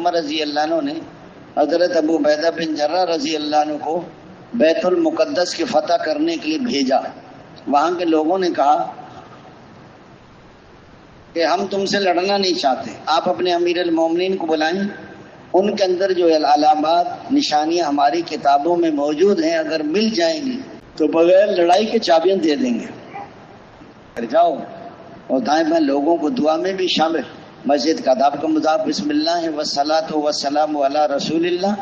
عمر رضی اللہ عنہ نے حضرت ابو عبیدہ بن جرہ رضی اللہ عنہ کو بیت المقدس کی فتح کرنے کے لیے بھیجا. وہاں کے لوگوں نے کہا کہ ہم تم سے لڑنا نہیں چاہتے, آپ اپنے امیر المومنین کو بلائیں, ان کے اندر جو علامات نشانیاں ہماری کتابوں میں موجود ہیں اگر مل جائیں گی تو بغیر لڑائی کے چابیاں دے دیں گے. جاؤ اور دائیں بائیں لوگوں کو دعا میں بھی شامل. مسجد کا آداب کا مذاق بسم اللہ والصلاۃ والسلام علی رسول اللہ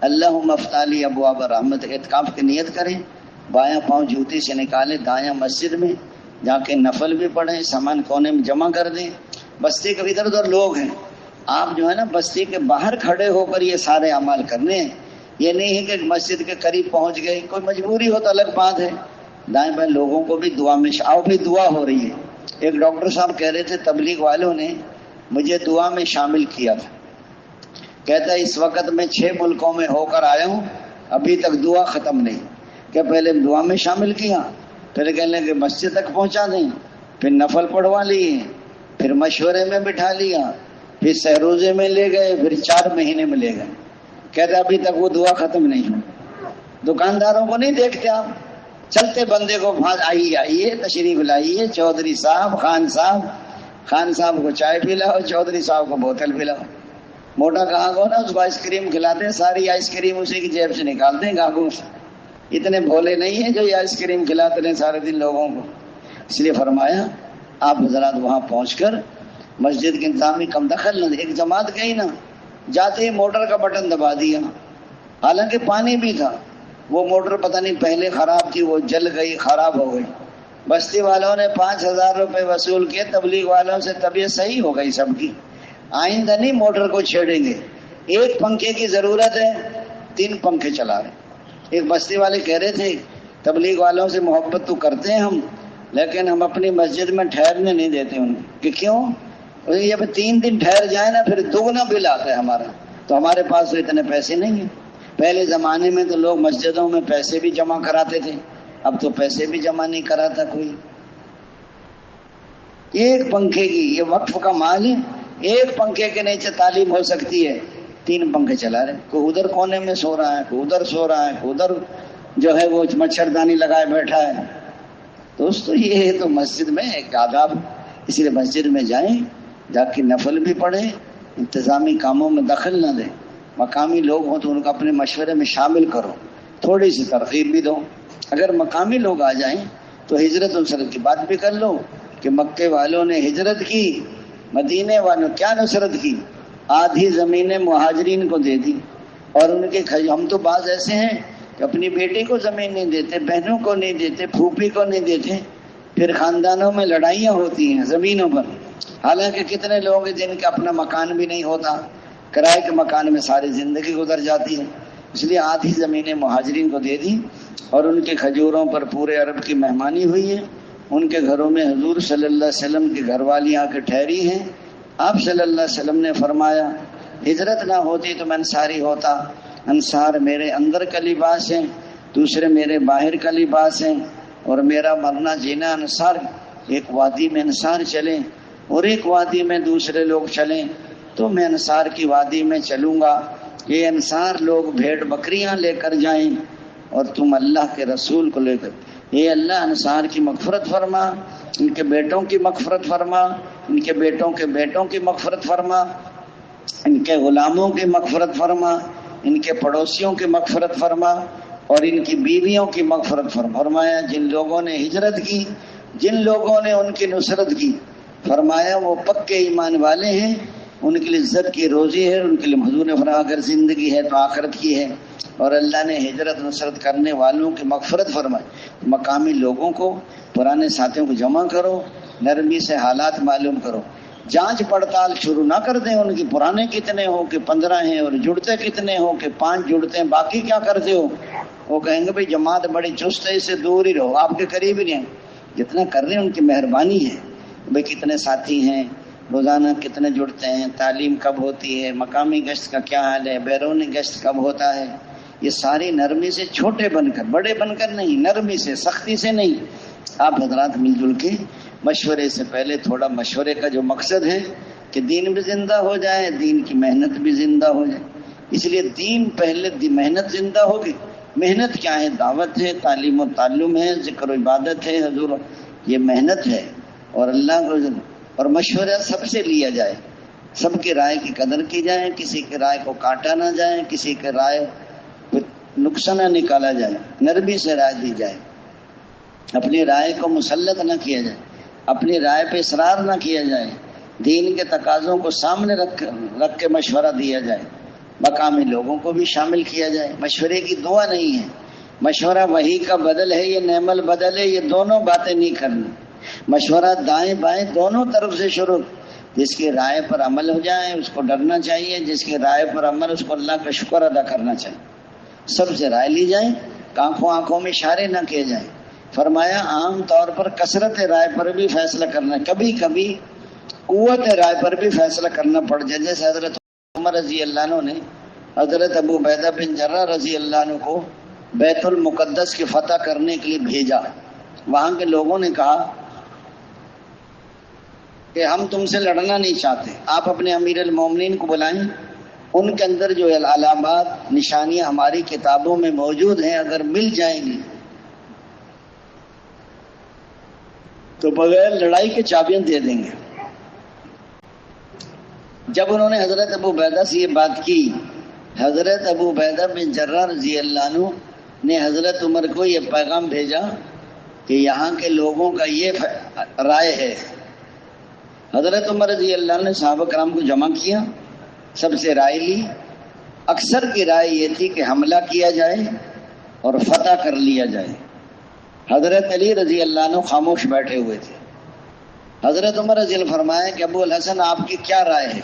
اللہم افتح لی ابواب رحمت. اعتکاف کی نیت کریں, بایاں پاؤں جوتی سے نکالیں, دایاں مسجد میں جا کے نفل بھی پڑھیں, سامان کونے میں جمع کر دیں. بستی کے ادھر ادھر لوگ ہیں, آپ جو ہے نا بستی کے باہر کھڑے ہو کر یہ سارے اعمال کرنے ہیں. یہ نہیں ہے کہ مسجد کے قریب پہنچ گئے, کوئی مجبوری ہو تو الگ بات ہے. دائیں بائیں لوگوں کو بھی دعا میں آؤ بھی دعا ہو رہی ہے. ایک ڈاکٹر صاحب کہہ رہے تھے تبلیغ والوں نے مجھے دعا میں شامل کیا تھا. کہتا ہے اس وقت میں 6 ملکوں میں ہو کر آیا ہوں, ابھی تک دعا ختم نہیں. کہ پہلے دعا میں شامل کیا, پھر کہنے کہ مسجد تک پہنچا دیں, پھر نفل پڑھوا لیے, پھر مشورے میں بٹھا لیا, پھر سہروزے میں لے گئے, پھر 4 مہینے میں لے گئے. کہتے ابھی تک وہ دعا ختم نہیں ہو. دکانداروں کو نہیں دیکھتے آپ, چلتے بندے کو آئیے تشریف لائیے, چودھری صاحب, خان صاحب کو چائے پلاؤ, چودھری صاحب کو بوتل پلاؤ. موٹا کہاں کو نا اس کو آئس کریم کھلاتے ہیں, ساری آئس کریم اسی کی جیب سے نکالتے ہیں گاہکوں سے. اتنے بھولے نہیں ہیں جو یہ آئس کریم کھلاتے رہے سارے دن لوگوں کو. اس لیے فرمایا آپ حضرات وہاں پہنچ کر مسجد کے انتظامی کم دخل نہ. ایک جماعت گئی نا, جاتے ہی موٹر کا بٹن دبا دیا, حالانکہ پانی بھی تھا. وہ موٹر پتہ نہیں پہلے خراب تھی, وہ جل گئی, خراب ہو گئی. بستی والوں نے 5,000 روپے وصول کیے, تبلیغ والوں سے طبیعت صحیح ہو گئی سب کی. آئندہ نہیں موٹر کو چھیڑیں گے. ایک پنکھے کی ضرورت ہے, 3 پنکھے چلا رہے. ایک بستی والے کہہ رہے تھے تبلیغ والوں سے محبت تو کرتے ہیں ہم, لیکن ہم اپنی مسجد میں ٹھہرنے نہیں دیتے ان کہ کیوں, یہ 3 دن ٹھہر جائے نا پھر دگنا بل آتا ہے ہمارا, تو ہمارے پاس تو اتنے پیسے نہیں ہیں. پہلے زمانے میں تو لوگ مسجدوں میں پیسے بھی جمع کراتے تھے, اب تو پیسے بھی جمع نہیں کراتا کوئی. ایک پنکھے کی, یہ وقف کا مال ہے, ایک پنکھے کے نیچے تعلیم ہو سکتی ہے, 3 پنکھے چلا رہے. کوئی ادھر کونے میں سو رہا ہے, کوئی ادھر سو رہا ہے, کوئی ادھر جو ہے وہ مچھردانی لگائے بیٹھا ہے. دوستو یہ تو مسجد میں ایک آداب. اسی لیے مسجد میں جائیں, جا کے نفل بھی پڑھیں, انتظامی کاموں میں دخل نہ دیں. مقامی لوگ ہوں تو ان کو اپنے مشورے میں شامل کرو, تھوڑی سی ترغیب بھی دو. اگر مقامی لوگ آ جائیں تو ہجرت نصرت کی بات بھی کر لو کہ مکے والوں نے ہجرت کی, مدینے والوں کیا نصرت کی, آدھی زمینیں مہاجرین کو دے دی. اور ان کے ہم تو بعض ایسے ہیں کہ اپنی بیٹی کو زمین نہیں دیتے, بہنوں کو نہیں دیتے, پھوپھی کو نہیں دیتے, پھر خاندانوں میں لڑائیاں ہوتی ہیں زمینوں پر. حالانکہ کتنے لوگ ہیں جن کا اپنا مکان بھی نہیں ہوتا, کرائے کے مکان میں ساری زندگی گزر جاتی ہے. اس لیے آدھی زمینیں مہاجرین کو دے دی, اور ان کے کھجوروں پر پورے عرب کی مہمانی ہوئی ہے. ان کے گھروں میں حضور صلی اللہ علیہ وسلم کی گھر والی آ کے ٹھہری ہیں. آپ صلی اللہ علیہ وسلم نے فرمایا ہجرت نہ ہوتی تو میں انصاری ہوتا. انصار میرے اندر کا لباس ہے, دوسرے میرے باہر کا لباس ہے, اور میرا مرنا جینا انصار. ایک وادی میں انصار چلیں اور ایک وادی میں دوسرے لوگ چلیں, تو میں انصار کی وادی میں چلوں گا. یہ انصار لوگ بھیڑ بکریاں لے کر جائیں اور تم اللہ کے رسول کو لے کر. یہ اللہ انصار کی مغفرت فرما, ان کے بیٹوں کی مغفرت فرما, ان کے بیٹوں کے بیٹوں کی مغفرت فرما, ان کے غلاموں کی مغفرت فرما, ان کے پڑوسیوں کی مغفرت فرما, اور ان کی بیویوں کی مغفرت فرمایا. جن لوگوں نے ہجرت کی, جن لوگوں نے ان کی نصرت کی, فرمایا وہ پکے ایمان والے ہیں, ان کے لیے عزت کی روزی ہے. ان کے لیے حضور نے فرمایا اگر زندگی ہے تو آخرت کی ہے. اور اللہ نے ہجرت نصرت کرنے والوں کی مغفرت فرمائی. مقامی لوگوں کو, پرانے ساتھیوں کو جمع کرو, نرمی سے حالات معلوم کرو. جانچ پڑتال شروع نہ کر دیں ان کی, پرانے کتنے ہو کہ 15 ہیں, اور جڑتے کتنے ہو کہ 5 جڑتے ہیں, باقی کیا کرتے ہو. وہ کہیں گے بھائی جماعت بڑی چست ہے, اس سے دور ہی رہو, آپ کے قریب ہی نہیں. جتنا کر رہے ہیں ان کی مہربانی ہے. بھائی کتنے ساتھی ہیں, روزانہ کتنے جڑتے ہیں, تعلیم کب ہوتی ہے, مقامی گشت کا کیا حال ہے, بیرونی گشت کب ہوتا ہے. یہ ساری نرمی سے, چھوٹے بن کر, بڑے بن کر نہیں, نرمی سے, سختی سے نہیں. آپ حضرات مل جل کے مشورے سے پہلے تھوڑا مشورے کا جو مقصد ہے کہ دین بھی زندہ ہو جائے، دین کی محنت بھی زندہ ہو جائے۔ اس لیے دین پہلے محنت زندہ ہوگی۔ محنت کیا ہے؟ دعوت ہے، تعلیم و تعلم ہے، ذکر و عبادت ہے، حضور، یہ محنت ہے۔ اور اللہ کو اور مشورہ سب سے لیا جائے، سب کی رائے کی قدر کی جائے، کسی کی رائے کو کاٹا نہ جائے، کسی کی رائے کو نقصان نہ نکالا جائے، نرمی سے رائے دی جائے، اپنی رائے کو مسلط نہ کیا جائے، اپنی رائے پہ اصرار نہ کیا جائے، دین کے تقاضوں کو سامنے رکھ کے مشورہ دیا جائے، مقامی لوگوں کو بھی شامل کیا جائے۔ مشورے کی دعا نہیں ہے، مشورہ وحی کا بدل ہے، یہ نعم البدل ہے، یہ دونوں باتیں نہیں کرنی۔ مشورہ دائیں بائیں دونوں طرف سے شروع، جس کی رائے پر عمل ہو جائے اس کو ڈرنا چاہیے، جس کی رائے پر عمل اس کو اللہ کا شکر ادا کرنا چاہیے۔ سب سے رائے لی جائے، آنکھوں میں اشارے نہ کیے جائیں۔ فرمایا عام طور پر کثرت رائے پر بھی فیصلہ کرنا، کبھی کبھی قوت رائے پر بھی فیصلہ کرنا پڑ جائے۔ جیسے حضرت عمر رضی اللہ عنہ نے حضرت ابو عبیدہ بن جراح رضی اللہ عنہ کو بیت المقدس کی فتح کرنے کے لیے بھیجا۔ وہاں کے لوگوں نے کہا کہ ہم تم سے لڑنا نہیں چاہتے، آپ اپنے امیر المومنین کو بلائیں، ان کے اندر جو علامات نشانیاں ہماری کتابوں میں موجود ہیں اگر مل جائیں گی تو بغیر لڑائی کے چابیاں دے دیں گے۔ جب انہوں نے حضرت ابو عبیدہ سے یہ بات کی، حضرت ابو عبیدہ بن جراح رضی اللہ عنہ نے حضرت عمر کو یہ پیغام بھیجا کہ یہاں کے لوگوں کا یہ رائے ہے۔ حضرت عمر رضی اللہ عنہ نے صحابہ کرام کو جمع کیا، سب سے رائے لی۔ اکثر کی رائے یہ تھی کہ حملہ کیا جائے اور فتح کر لیا جائے۔ حضرت علی رضی اللہ عنہ خاموش بیٹھے ہوئے تھے۔ حضرت عمر رضی اللہ عنہ فرمایا کہ ابو الحسن آپ کی کیا رائے ہے؟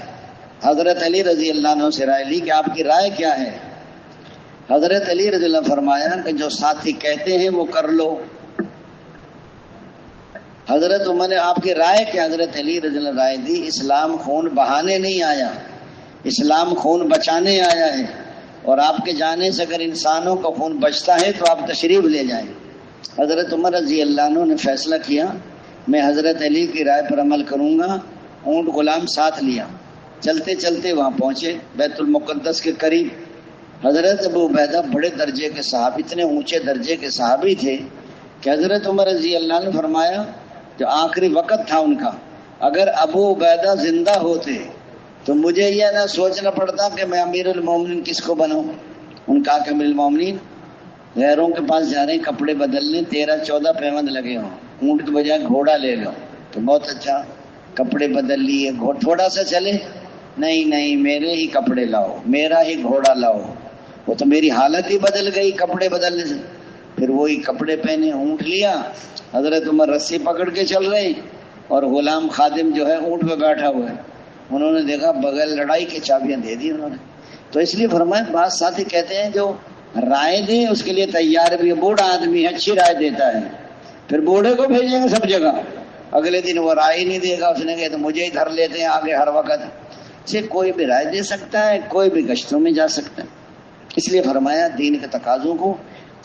حضرت علی رضی اللہ عنہ سے رائے لی کہ آپ کی رائے کیا ہے؟ حضرت علی رضی اللہ عنہ فرمایا کہ جو ساتھی کہتے ہیں وہ کر لو۔ حضرت عمر نے آپ کی رائے کیا؟ حضرت علی رضی اللہ عنہ رائے دی اسلام خون بہانے نہیں آیا، اسلام خون بچانے آیا ہے، اور آپ کے جانے سے اگر انسانوں کا خون بچتا ہے تو آپ تشریف لے جائیں۔ حضرت عمر رضی اللہ عنہ نے فیصلہ کیا میں حضرت علی کی رائے پر عمل کروں گا۔ اونٹ غلام ساتھ لیا، چلتے چلتے وہاں پہنچے بیت المقدس کے قریب۔ حضرت ابو عبیدہ بڑے درجے کے صحابی، اتنے اونچے درجے کے صحابی تھے کہ حضرت عمر رضی اللہ عنہ نے فرمایا جو آخری وقت تھا ان کا، اگر ابو عبیدہ زندہ ہوتے تو مجھے یہ نہ سوچنا پڑتا کہ میں امیر المومنین کس کو بناؤں۔ ان کا کہ امیر المومنین غیروں کے پاس جا رہے ہیں کپڑے بدلنے، 13-14 پیوند لگے ہوں، اونٹ کے بجائے گھوڑا لے لو تو بہت اچھا، کپڑے بدل لیے، تھوڑا سا چلے، نہیں میرے ہی کپڑے لاؤ، میرا ہی گھوڑا لاؤ۔ وہ تو میری حالت ہی بدل گئی کپڑے بدلنے سے۔ پھر وہی کپڑے پہنے، اونٹ لیا، حضرت عمر رسی پکڑ کے چل رہے اور غلام خادم جو ہے اونٹ پہ بیٹھا ہوا ہے۔ انہوں نے دیکھا بغیر لڑائی کی چابیاں دے دی انہوں نے۔ تو اس لیے فرمایا بعض ساتھی کہتے ہیں جو رائے دے اس کے لیے تیار بھی ہے، بوڑھا آدمی اچھی رائے دیتا ہے، پھر بوڑھے کو بھیجیں گے سب جگہ، اگلے دن وہ رائے نہیں دے گا، اس نے کہا تو مجھے ہی دھر لیتے ہیں آگے ہر وقت۔ سے کوئی بھی رائے دے سکتا ہے، کوئی بھی گشتوں میں جا سکتا ہے۔ اس لیے فرمایا دین کے تقاضوں کو،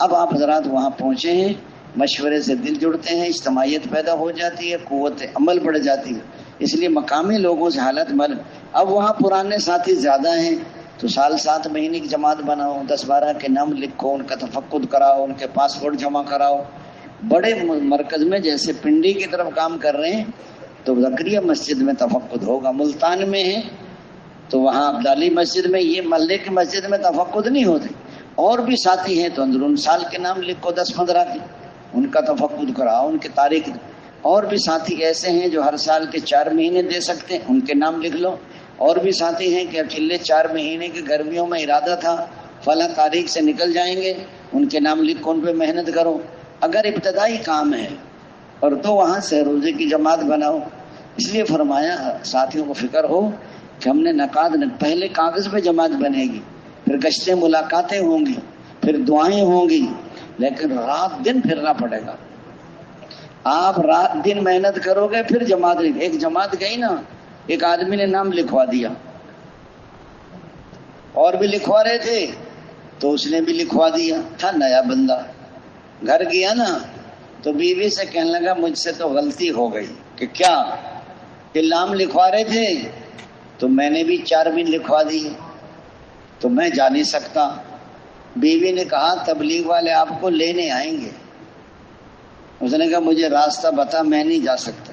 اب آپ حضرات وہاں پہنچے ہیں، مشورے سے دل جڑتے ہیں، اجتماعیت پیدا ہو جاتی ہے، قوت عمل بڑھ جاتی ہے۔ اس لیے مقامی لوگوں سے حالت مل، اب وہاں پرانے ساتھی زیادہ ہیں تو سال 7 مہینے کی جماعت بناؤ، 10-12 کے نام لکھو، ان کا تفقد کراؤ، ان کے پاسپورٹ جمع کراؤ۔ بڑے مرکز میں جیسے پنڈی کی طرف کام کر رہے ہیں تو زکریا مسجد میں تفقد ہوگا، ملتان میں ہے تو وہاں عبدالی مسجد میں، یہ محلے کی مسجد میں تفقد نہیں ہوتے۔ اور بھی ساتھی ہیں تو اندرون سال کے نام لکھو 10-15 کے، ان کا تفقد کراؤ، ان کی تاریخ۔ اور بھی ساتھی ایسے ہیں جو ہر سال کے 4 مہینے دے سکتے ہیں، ان کے نام لکھ لو۔ اور بھی ساتھی ہیں کہ اکیلے 4 مہینے کی گرمیوں میں ارادہ تھا فلاں تاریخ سے نکل جائیں گے، ان کے نام لکھو، ان پہ محنت کرو۔ اگر ابتدائی کام ہے اور تو وہاں سے روزے کی جماعت بناؤ۔ اس لیے فرمایا ساتھیوں کو فکر ہو کہ ہم نے پہلے کاغذ پہ جماعت بنے گی، پھر گشتیں ملاقاتیں ہوں گی، پھر دعائیں ہوں گی، لیکن رات دن پھرنا پڑے گا۔ آپ رات دن محنت کرو گے پھر جماعت۔ ایک جماعت گئی نا، ایک آدمی نے نام لکھوا دیا، اور بھی لکھوا رہے تھے تو اس نے بھی لکھوا دیا، تھا نیا بندہ، گھر گیا نا تو بیوی سے کہنے لگا مجھ سے تو غلطی ہو گئی۔ کہ کیا؟ کہ نام لکھوا رہے تھے تو میں نے بھی 4 بن لکھوا دیے، تو میں جا نہیں سکتا۔ بیوی نے کہا تبلیغ والے آپ کو لینے آئیں گے۔ اس نے کہا مجھے راستہ بتا، میں نہیں جا سکتا۔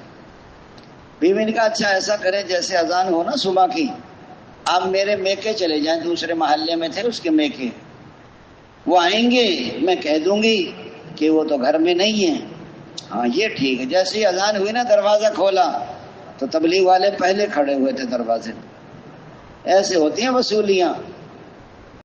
بیوی نے کہا اچھا ایسا کریں جیسے اذان ہو نا صبح کی، آپ میرے میکے چلے جائیں، دوسرے محلے میں تھے اس کے میکے، وہ آئیں گے، میں کہہ دوں گی کہ وہ تو گھر میں نہیں ہیں۔ ہاں یہ ٹھیک ہے۔ جیسے ہی اذان ہوئی نا دروازہ کھولا تو تبلیغ والے پہلے کھڑے ہوئے تھے دروازے میں۔ ایسے ہوتی ہیں وصولیاں۔